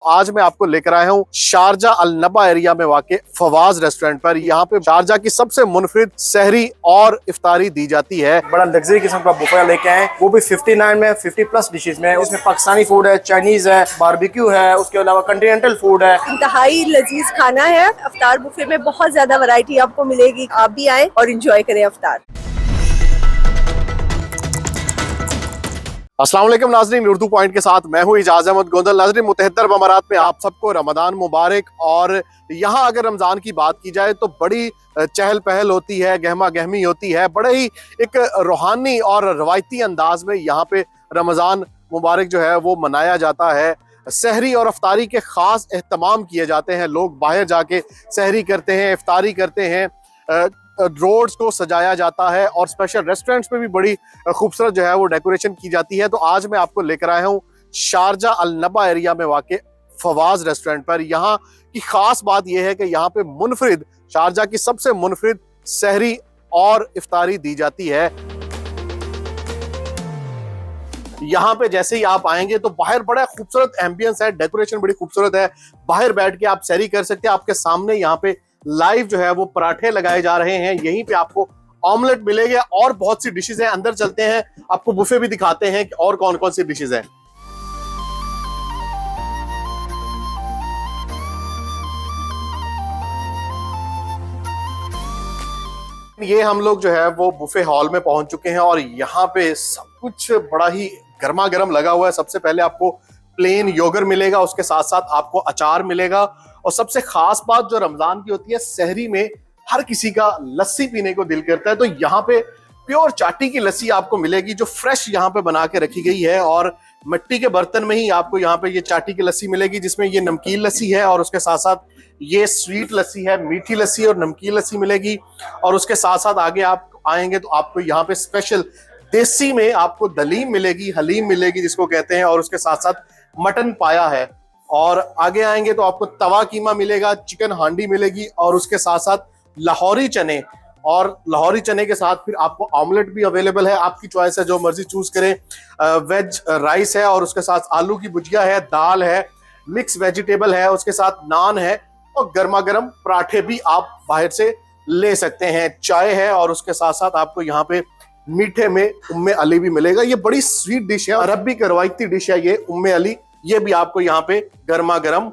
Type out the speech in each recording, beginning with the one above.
आज मैं आपको लेकर आया हूँ शारजा अल नबा एरिया में वाक़ फवाज रेस्टोरेंट पर। यहाँ पे शारजा की सबसे मुनफरिद सहरी और इफ्तारी दी जाती है। बड़ा लग्जरी किस्म का बुफे लेके आए, वो भी 59 में 50+ डिशेज में। इसमें पाकिस्तानी फूड है, चाइनीज है, बारबेक्यू है, उसके अलावा कंटिनेंटल फूड है। इंतहाई लजीज खाना है। अफ्तार बुफे में बहुत ज्यादा वैरायटी आपको मिलेगी। आप भी आए और इंजॉय करें अफ्तार। अस्सलाम वालेकुम नाज़रीन, उर्दू पॉइंट के साथ मैं हूँ इजाज़ अहमद गोंदल। नाज़रीन, मुतहद्दर अमारात में आप सबको रमज़ान मुबारक। और यहाँ अगर रमज़ान की बात की जाए तो बड़ी चहल पहल होती है, गहमा गहमी होती है। बड़े ही एक रूहानी और रवायती अंदाज में यहाँ पे रमज़ान मुबारक जो है वो मनाया जाता है। सहरी और अफ्तारी के ख़ास एहतमाम किए जाते हैं। लोग बाहर जाके सहरी करते हैं, इफ्तारी करते हैं। रोड्स को सजाया जाता है और स्पेशल रेस्टोरेंट्स में भी बड़ी खूबसूरत जो है वो डेकोरेशन की जाती है। तो आज मैं आपको लेकर आया हूँ शारजा अल नबा एरिया में वाक़ फवाज रेस्टोरेंट पर। यहाँ की खास बात यह है कि यहाँ पे मुनफरिद, शारजा की सबसे मुनफरिद सहरी और इफ्तारी दी जाती है। यहाँ पे जैसे ही आप आएंगे तो बाहर बड़ा खूबसूरत एम्बियंस है, डेकोरेशन बड़ी खूबसूरत है। बाहर बैठ के आप सहरी कर सकते हैं। आपके सामने यहाँ पे लाइव जो है वो पराठे लगाए जा रहे हैं। यहीं पे आपको ऑमलेट मिलेगा और बहुत सी डिशेज हैं। अंदर चलते हैं, आपको बुफे भी दिखाते हैं कि और कौन कौन सी डिशेज हैं। ये हम लोग जो है वो बुफे हॉल में पहुंच चुके हैं और यहाँ पे सब कुछ बड़ा ही गर्मा गर्म लगा हुआ है। सबसे पहले आपको प्लेन योगर मिलेगा, उसके साथ साथ आपको अचार मिलेगा। और सबसे खास बात जो रमजान की होती है, सहरी में हर किसी का लस्सी पीने को दिल करता है। तो यहाँ पे प्योर चाटी की लस्सी आपको मिलेगी जो फ्रेश यहाँ पे बना के रखी गई है और मिट्टी के बर्तन में ही आपको यहाँ पे ये चाटी की लस्सी मिलेगी, जिसमें ये नमकीन लस्सी है और उसके साथ साथ ये स्वीट लस्सी है, मीठी लस्सी और नमकीन लस्सी मिलेगी। और उसके साथ साथ आगे आप आएंगे तो आपको यहाँ पे स्पेशल देसी में आपको दलीम मिलेगी, हलीम मिलेगी जिसको कहते हैं, और उसके साथ साथ मटन पाया है। और आगे आएंगे तो आपको तवा कीमा मिलेगा, चिकन हांडी मिलेगी और उसके साथ साथ लाहौरी चने, और लाहौरी चने के साथ फिर आपको ऑमलेट भी अवेलेबल है। आपकी चॉइस है, जो मर्जी चूज करें। वेज राइस है और उसके साथ आलू की भुजिया है, दाल है, मिक्स वेजिटेबल है, उसके साथ नान है और गर्मा गर्म पराठे भी आप बाहर से ले सकते हैं। चाय है और उसके साथ साथ आपको यहाँ पे मीठे में उम्मे अली भी मिलेगा। ये बड़ी स्वीट डिश है, अरबी की रवायती डिश है ये उम्मे अली। ये भी आपको यहाँ पे गर्मा गर्म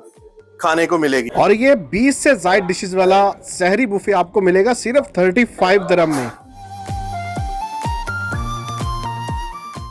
खाने को मिलेगी। और ये 20 से ज्यादा डिशेस वाला सहरी बुफे आपको मिलेगा सिर्फ 35 दिरहम में।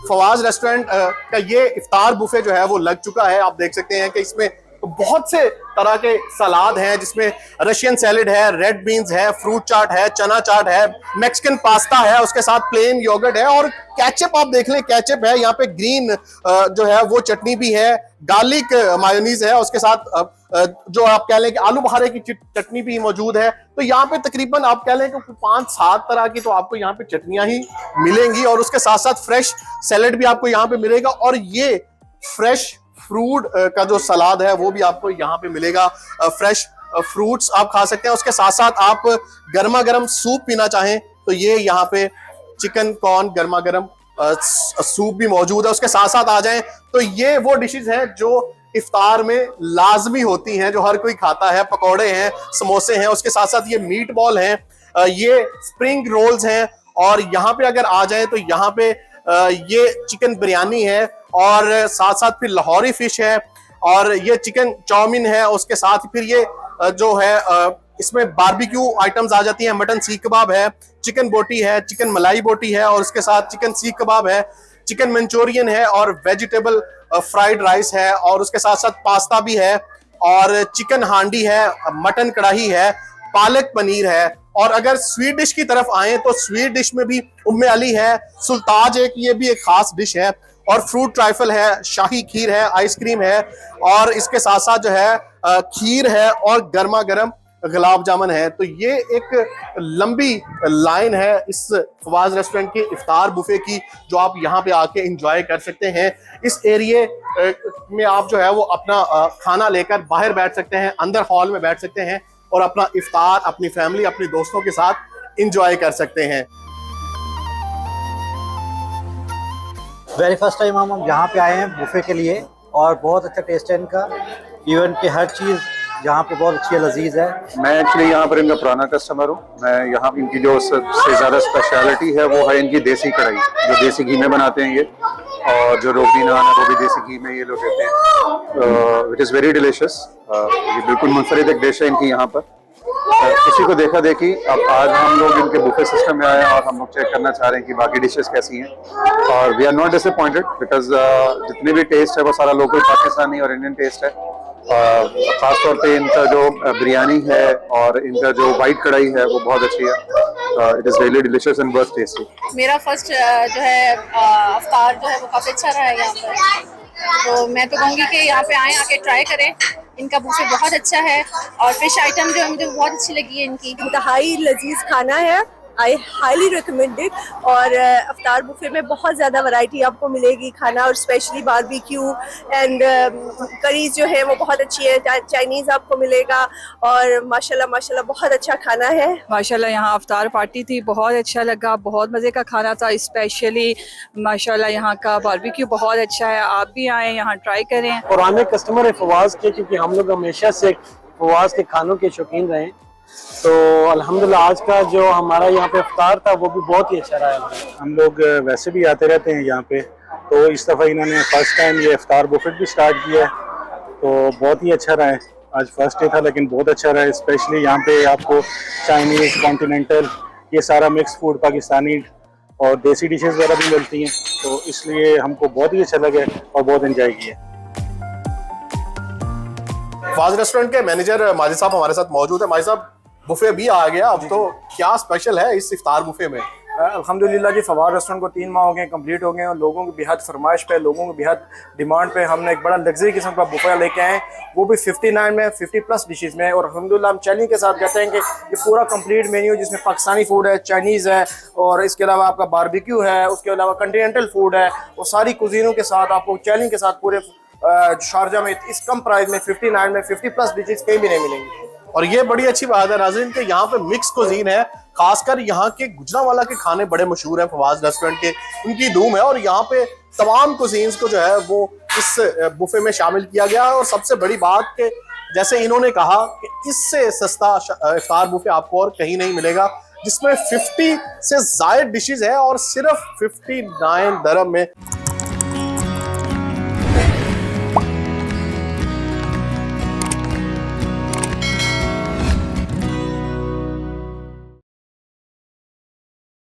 फवाज रेस्टोरेंट का ये इफ्तार बुफे जो है वो लग चुका है। आप देख सकते हैं कि इसमें बहुत से तरह के सलाद हैं, जिसमें रशियन सैलेड है, रेड बीन्स है, फ्रूट चाट है, चना चाट है, मैक्सिकन पास्ता है, उसके साथ प्लेन योगर्ट है और केचप आप देख लें, केचप है। यहाँ पे ग्रीन जो है वो चटनी भी है, गार्लिक मायोनीज है, उसके साथ जो आप कह लें कि आलू बुखारे की चटनी भी मौजूद है। तो यहाँ पे तकरीबन आप कह लें कि 5-7 तरह की तो आपको यहाँ पे चटनियां ही मिलेंगी और उसके साथ साथ फ्रेश सैलेड भी आपको यहाँ पे मिलेगा। और ये फ्रेश फ्रूट का जो सलाद है वो भी आपको यहाँ पे मिलेगा। फ्रेश फ्रूट्स आप खा सकते हैं। उसके साथ साथ आप गर्मा गर्म सूप पीना चाहें तो ये यहाँ पे चिकन कॉर्न गर्मा गर्म सूप भी मौजूद है। उसके साथ साथ आ जाएं तो ये वो डिशेज हैं जो इफ्तार में लाजमी होती हैं, जो हर कोई खाता है। पकौड़े हैं, समोसे हैं, उसके साथ साथ ये मीट बॉल हैं, ये स्प्रिंग रोल्स हैं। और यहाँ पे अगर आ जाए तो यहाँ पे ये चिकन बिरयानी है और साथ साथ फिर लाहौरी फिश है और ये चिकन चाउमीन है। उसके साथ फिर ये जो है इसमें बारबेक्यू आइटम्स आ जाती हैं। मटन सीख कबाब है, चिकन बोटी है, चिकन मलाई बोटी है और उसके साथ चिकन सीख कबाब है, चिकन मंचूरियन है और वेजिटेबल फ्राइड राइस है और उसके साथ साथ पास्ता भी है और चिकन हांडी है, मटन कढ़ाई है, पालक पनीर है। और अगर स्वीट डिश की तरफ आए तो स्वीट डिश में भी उम्मे अली है, सुल्ताज एक, ये भी एक खास डिश है, और फ्रूट ट्राइफल है, शाही खीर है, आइसक्रीम है और इसके साथ साथ जो है खीर है और गर्मा गर्म गुलाब जामुन है। तो ये एक लंबी लाइन है इस फवाज रेस्टोरेंट के इफ्तार बुफे की, जो आप यहाँ पे आके एंजॉय कर सकते हैं। इस एरिए में आप जो है वो अपना खाना लेकर बाहर बैठ सकते हैं, अंदर हॉल में बैठ सकते हैं और अपना इफ्तार अपनी फैमिली, अपने दोस्तों के साथ एंजॉय कर सकते हैं। वेरी फर्स्ट टाइम हम यहाँ पे आए हैं बुफे के लिए और बहुत अच्छा टेस्ट है इनका। इवन कि हर चीज़ यहाँ पे बहुत अच्छी है, लजीज है। मैं एक्चुअली यहाँ पर इनका पुराना कस्टमर हूँ। मैं यहाँ इनकी जो सबसे ज़्यादा स्पेशलिटी है वो है इनकी देसी कढ़ाई, जो देसी घी में बनाते हैं ये, और जो रोगनी नान है वो भी देसी घी में ये लोग देते हैं, विच इज़ वेरी डिलीशियस। ये बिल्कुल मुनफरिद एक डिश है इनकी यहाँ पर। इसी को देखा देखी अब आज हम लोग इनके बुफे सिस्टम में आए हैं और हम लोग चेक करना चाह रहे हैं कि बाकी डिशेस कैसी हैं, और we are not disappointed because जितने भी टेस्ट है वो सारा लोकल पाकिस्तानी और इंडियन टेस्ट है। खास तौर पे इनका जो बिरयानी है और इनका जो वाइट कढ़ाई है वो बहुत अच्छी है। It is really delicious and बहुत टेस्टी। मेरा फर्स्ट जो है अफ्तार जो है वो काफ़ी अच्छा रहा है यहाँ पर, तो मैं तो कहूँगी कि यहाँ पे आएँ, आके ट्राई करें। इनका बुफे बहुत अच्छा है और फिश आइटम जो है मुझे बहुत अच्छी लगी है इनकी। इंतहाई लजीज खाना है, आई हाईली रिकमेंड इट। और अफ्तार बुफे में बहुत ज़्यादा वैरायटी आपको मिलेगी खाना, और स्पेशली बारबेक्यू एंड करीज जो है वो बहुत अच्छी है, चाइनीज़ आपको मिलेगा, और माशाल्लाह माशाल्लाह बहुत अच्छा खाना है। माशाल्लाह यहाँ अफ्तार पार्टी थी, बहुत अच्छा लगा, बहुत मज़े का खाना था। स्पेशली माशाल्लाह यहाँ का बारबेक्यू बहुत अच्छा है, आप भी आएँ यहाँ ट्राई करें। पुराने कस्टमर है फवाज के, क्योंकि हम लोग हमेशा से फवाज के खानों के शौकीन रहे, तो अल्हम्दुलिल्लाह आज का जो हमारा यहाँ पे इफ्तार था वो भी बहुत ही अच्छा रहा। हम लोग वैसे भी आते रहते हैं यहाँ पे, तो इस दफ़ा इन्होंने फर्स्ट टाइम ये इफ्तार बुफेट भी स्टार्ट किया है, तो बहुत ही अच्छा रहा है। आज फर्स्ट डे था लेकिन बहुत अच्छा रहा है। स्पेशली यहाँ पे आपको चाइनीज़, कॉन्टिनेंटल, ये सारा मिक्स फूड, पाकिस्तानी और देसी डिशेस वगैरह भी मिलती हैं, तो इसलिए हमको बहुत ही अच्छा लगा और बहुत एंजॉय किया। फवाज रेस्टोरेंट के मैनेजर माजिद साहब हमारे साथ मौजूद है। माजिद साहब, बुफे भी आ गया अब, तो क्या स्पेशल है इस इफ्तार बुफे में? अल्हम्दुलिल्लाह जी, फवाद रेस्टोरेंट को 3 माह हो गए, कंप्लीट हो गए, और लोगों की बेहद फरमाइश पे, लोगों की बेहद डिमांड पे हमने एक बड़ा लग्जरी किस्म का बुफे लेके आए, वो भी 59 में 50 प्लस डिशेस में। और अल्हम्दुलिल्लाह हम चैलेंज के साथ कहते हैं कि ये पूरा कंप्लीट मेन्यू, जिसमें पाकिस्तानी फूड है, चाइनीज़ है, और इसके अलावा आपका बारबेक्यू है, उसके अलावा कंटिनेंटल फूड है, वो सारी कुजीनों के साथ आपको चैलेंज के साथ पूरे शारजा में इस कम प्राइस में 59 में 50 प्लस डिशेस कहीं भी नहीं मिलेंगी। और ये बड़ी अच्छी बात है नाज़रीन कि यहाँ पे मिक्स कुजीन है, खासकर यहाँ के गुजरांवाला के खाने बड़े मशहूर हैं फवाज रेस्टोरेंट के, उनकी धूम है, और यहाँ पे तमाम कुजीन्स को जो है वो इस बुफे में शामिल किया गया है। और सबसे बड़ी बात कि जैसे इन्होंने कहा कि इससे सस्ता इफ्तार बुफे आपको और कहीं नहीं मिलेगा, जिसमें 50 से ज़ायद डिशेज है और सिर्फ 59 दिरहम में।